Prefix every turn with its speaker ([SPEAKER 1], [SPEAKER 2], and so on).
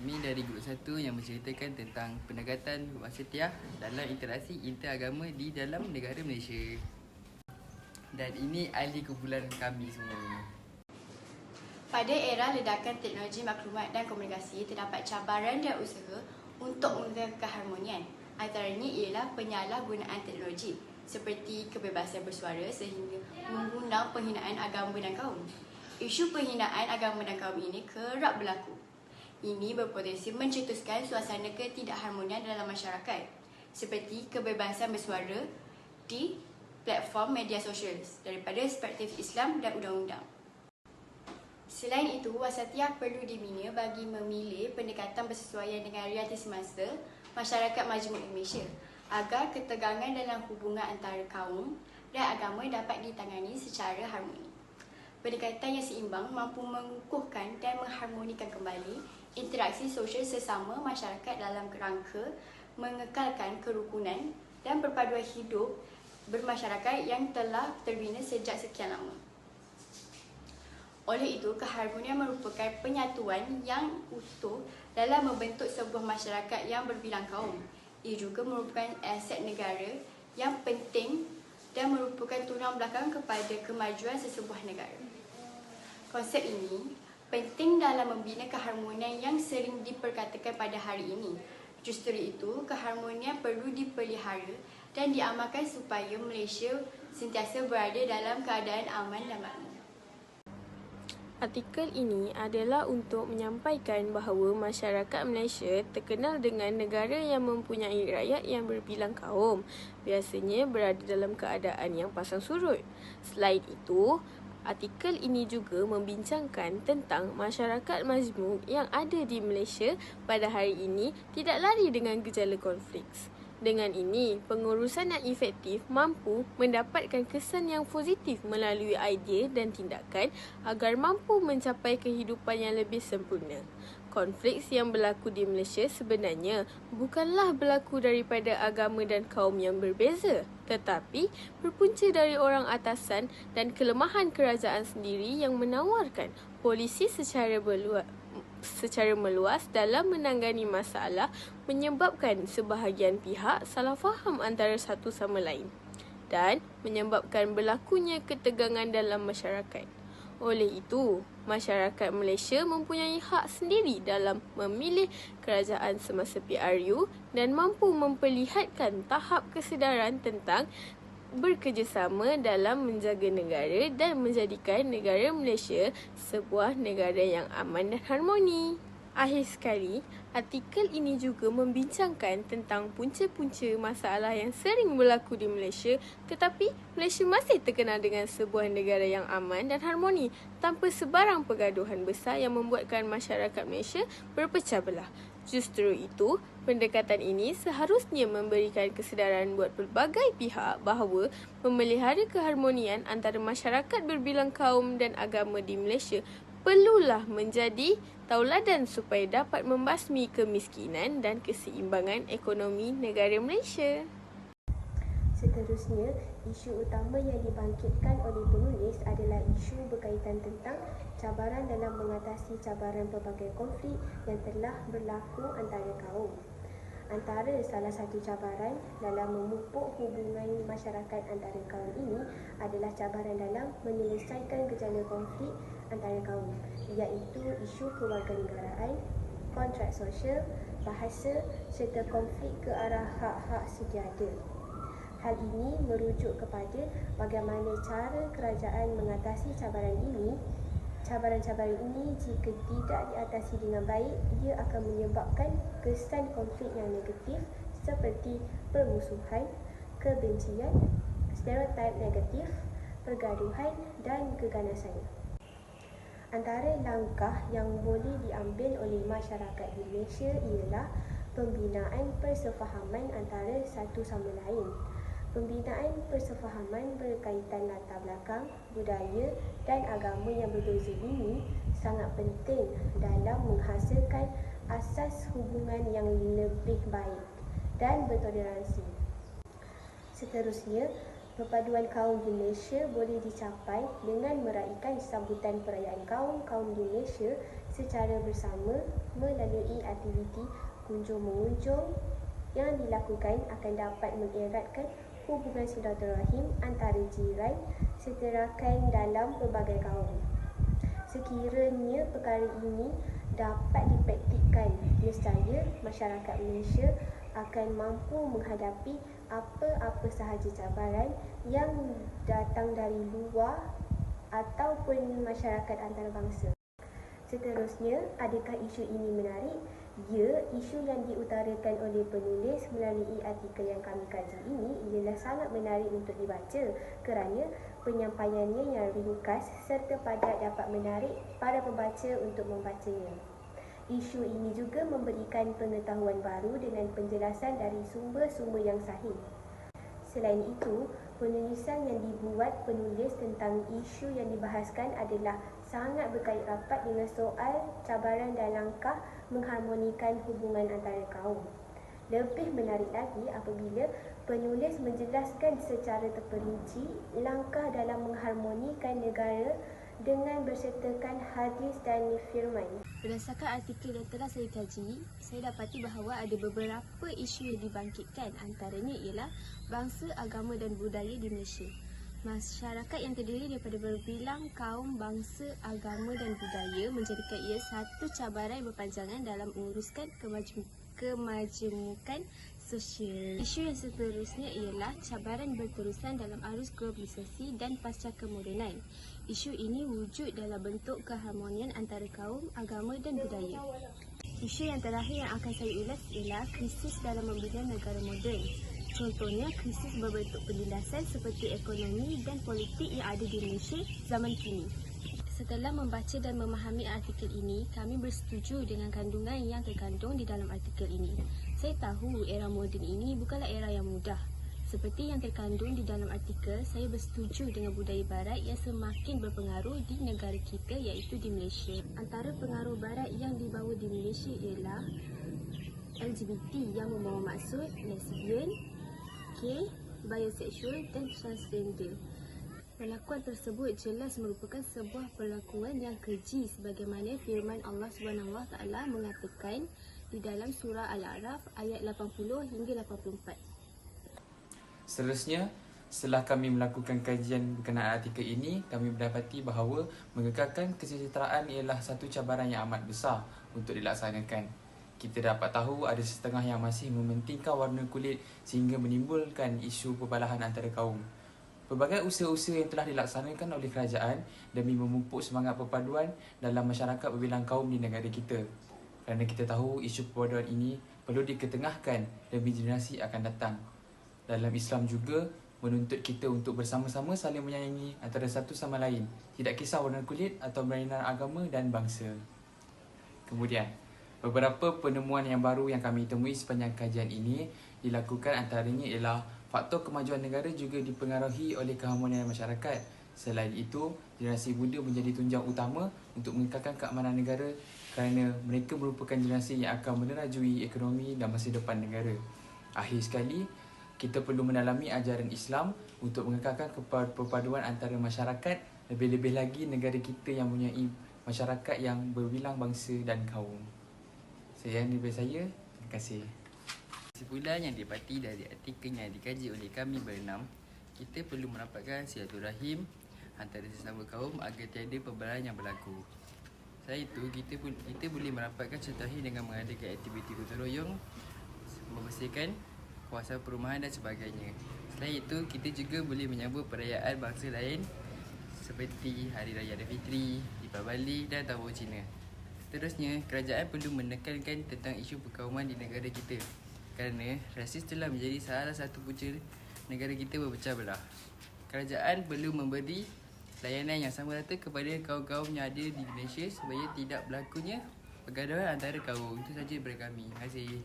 [SPEAKER 1] Kami dari grup 1 yang menceritakan tentang pendekatan wasatiyah dalam interaksi interagama di dalam negara Malaysia. Dan ini ahli kumpulan kami semua.
[SPEAKER 2] Pada era ledakan teknologi maklumat dan komunikasi, terdapat cabaran dan usaha untuk menjaga keharmonian. Antaranya ialah penyalahgunaan teknologi seperti kebebasan bersuara sehingga mengundang penghinaan agama dan kaum. Isu penghinaan agama dan kaum ini kerap berlaku. Ini berpotensi mencetuskan suasana ketidakharmonian dalam masyarakat seperti kebebasan bersuara di platform media sosial daripada perspektif Islam dan undang-undang. Selain itu, wasatiyah perlu dibina bagi memilih pendekatan bersesuaian dengan realiti semasa masyarakat majmuk Malaysia agar ketegangan dalam hubungan antara kaum dan agama dapat ditangani secara harmoni. Pendekatan yang seimbang mampu mengukuhkan dan mengharmonikan kembali interaksi sosial sesama masyarakat dalam rangka mengekalkan kerukunan dan perpaduan hidup bermasyarakat yang telah terbina sejak sekian lama. Oleh itu, keharmonian merupakan penyatuan yang utuh dalam membentuk sebuah masyarakat yang berbilang kaum. Ia juga merupakan aset negara yang penting dan merupakan tulang belakang kepada kemajuan sesebuah negara. Konsep ini penting dalam membina keharmonian yang sering diperkatakan pada hari ini. Justru itu, keharmonian perlu dipelihara dan diamalkan supaya Malaysia sentiasa berada dalam keadaan aman dan makmur.
[SPEAKER 3] Artikel ini adalah untuk menyampaikan bahawa masyarakat Malaysia terkenal dengan negara yang mempunyai rakyat yang berbilang kaum, biasanya berada dalam keadaan yang pasang surut. Selain itu, artikel ini juga membincangkan tentang masyarakat majmuk yang ada di Malaysia pada hari ini tidak lari dengan gejala konflik. Dengan ini, pengurusan yang efektif mampu mendapatkan kesan yang positif melalui idea dan tindakan agar mampu mencapai kehidupan yang lebih sempurna. Konflik yang berlaku di Malaysia sebenarnya bukanlah berlaku daripada agama dan kaum yang berbeza, tetapi berpunca dari orang atasan dan kelemahan kerajaan sendiri yang menawarkan polisi secara meluas dalam menangani masalah menyebabkan sebahagian pihak salah faham antara satu sama lain dan menyebabkan berlakunya ketegangan dalam masyarakat. Oleh itu, masyarakat Malaysia mempunyai hak sendiri dalam memilih kerajaan semasa PRU dan mampu memperlihatkan tahap kesedaran tentang bekerjasama dalam menjaga negara dan menjadikan negara Malaysia sebuah negara yang aman dan harmoni. Akhir sekali, artikel ini juga membincangkan tentang punca-punca masalah yang sering berlaku di Malaysia, tetapi Malaysia masih terkenal dengan sebuah negara yang aman dan harmoni tanpa sebarang pergaduhan besar yang membuatkan masyarakat Malaysia berpecah belah. Justru itu, pendekatan ini seharusnya memberikan kesedaran buat pelbagai pihak bahawa memelihara keharmonian antara masyarakat berbilang kaum dan agama di Malaysia perlulah menjadi tauladan supaya dapat membasmi kemiskinan dan keseimbangan ekonomi negara Malaysia.
[SPEAKER 4] Seterusnya, isu utama yang dibangkitkan oleh penulis adalah isu berkaitan tentang cabaran dalam mengatasi cabaran pelbagai konflik yang telah berlaku antara kaum. Antara salah satu cabaran dalam memupuk hubungan masyarakat antara kaum ini adalah cabaran dalam menyelesaikan gejala konflik antara kaum, iaitu isu kewarganegaraan, kontrak sosial, bahasa serta konflik ke arah hak-hak setiada. Hal ini merujuk kepada bagaimana cara kerajaan mengatasi cabaran ini. Cabaran-cabaran ini jika tidak diatasi dengan baik, ia akan menyebabkan kesan konflik yang negatif seperti permusuhan, kebencian, stereotip negatif, pergaduhan dan keganasan. Antara langkah yang boleh diambil oleh masyarakat di Malaysia ialah pembinaan persefahaman antara satu sama lain. Pembinaan persefahaman berkaitan latar belakang, budaya dan agama yang berbeza ini sangat penting dalam menghasilkan asas hubungan yang lebih baik dan bertoleransi. Seterusnya, perpaduan kaum di Malaysia boleh dicapai dengan meraihkan sambutan perayaan kaum-kaum di Malaysia secara bersama melalui aktiviti kunjung-mengunjung yang dilakukan akan dapat mengeratkan hubungan silaturahim antara jiran serta rakan dalam pelbagai kaum. Sekiranya perkara ini dapat dipraktikkan, nescaya masyarakat Malaysia akan mampu menghadapi apa-apa sahaja cabaran yang datang dari luar ataupun masyarakat antarabangsa. Seterusnya, adakah isu ini menarik? Ya, isu yang diutarakan oleh penulis melalui artikel yang kami kaji ini ialah sangat menarik untuk dibaca kerana penyampaiannya yang ringkas serta padat dapat menarik para pembaca untuk membacanya. Isu ini juga memberikan pengetahuan baru dengan penjelasan dari sumber-sumber yang sahih. Selain itu, penulisan yang dibuat penulis tentang isu yang dibahaskan adalah sangat berkait rapat dengan soal cabaran dan langkah mengharmonikan hubungan antara kaum. Lebih menarik lagi apabila penulis menjelaskan secara terperinci langkah dalam mengharmonikan negara dengan bersertakan hadis dan firman.
[SPEAKER 3] Berdasarkan artikel yang telah saya kaji, saya dapati bahawa ada beberapa isu yang dibangkitkan, antaranya ialah bangsa, agama dan budaya di Malaysia. Masyarakat yang terdiri daripada berbilang kaum, bangsa, agama dan budaya menjadikan ia satu cabaran berpanjangan dalam menguruskan kemajemukan sosial. Isu yang seterusnya ialah cabaran berterusan dalam arus globalisasi dan pasca kemodenan. Isu ini wujud dalam bentuk keharmonian antara kaum, agama dan budaya. Isu yang terakhir yang akan saya ulas ialah krisis dalam membina negara moden. Contohnya, krisis berbentuk penindasan seperti ekonomi dan politik yang ada di Malaysia zaman kini. Setelah membaca dan memahami artikel ini, kami bersetuju dengan kandungan yang terkandung di dalam artikel ini. Saya tahu era moden ini bukanlah era yang mudah. Seperti yang terkandung di dalam artikel, saya bersetuju dengan budaya barat yang semakin berpengaruh di negara kita iaitu di Malaysia. Antara pengaruh barat yang dibawa di Malaysia ialah LGBT yang membawa maksud lesbian, gay, bisexual dan transgender. Perlakuan tersebut jelas merupakan sebuah perlakuan yang keji sebagaimana firman Allah SWT mengatakan di dalam surah Al-A'raf ayat 80 hingga 84.
[SPEAKER 1] Seterusnya, setelah kami melakukan kajian berkenaan artikel ini, kami mendapati bahawa mengekalkan kesejahteraan ialah satu cabaran yang amat besar untuk dilaksanakan. Kita dapat tahu ada setengah yang masih mementingkan warna kulit sehingga menimbulkan isu perbalahan antara kaum. Pelbagai usaha-usaha yang telah dilaksanakan oleh kerajaan demi memupuk semangat perpaduan dalam masyarakat berbilang kaum di negara kita. Kerana kita tahu isu perpaduan ini perlu diketengahkan demi generasi akan datang. Dalam Islam juga menuntut kita untuk bersama-sama saling menyayangi antara satu sama lain, tidak kisah warna kulit atau berlainan agama dan bangsa. Kemudian, beberapa penemuan yang baru yang kami temui sepanjang kajian ini dilakukan antaranya ialah faktor kemajuan negara juga dipengaruhi oleh keharmonian masyarakat. Selain itu, generasi muda menjadi tunjang utama untuk mengekalkan keamanan negara kerana mereka merupakan generasi yang akan menerajui ekonomi dan masa depan negara. Akhir sekali, kita perlu mendalami ajaran Islam untuk mengekalkan perpaduan antara masyarakat, lebih-lebih lagi negara kita yang mempunyai masyarakat yang berbilang bangsa dan kaum. Sekian daripada saya. Terima kasih. Kesimpulan yang didapati dari artikel yang dikaji oleh kami berenam, kita perlu merapatkan silaturahim antara sesama kaum agar tiada perbalahan yang berlaku. Selain itu, kita boleh merapatkan silaturahim dengan mengadakan aktiviti gotong royong, membersihkan kawasan perumahan dan sebagainya. Selain itu, kita juga boleh menyambut perayaan bangsa lain seperti Hari Raya Aidilfitri, Deepavali dan Tahun Baru Cina. Seterusnya, kerajaan perlu menekankan tentang isu perkauman di negara kita kerana rasis telah menjadi salah satu punca negara kita berpecah belah. Kerajaan perlu memberi layanan yang sama rata kepada kaum-kaum yang ada di Malaysia supaya tidak berlakunya pergaduhan antara kaum. Itu sahaja daripada kami. Terima kasih.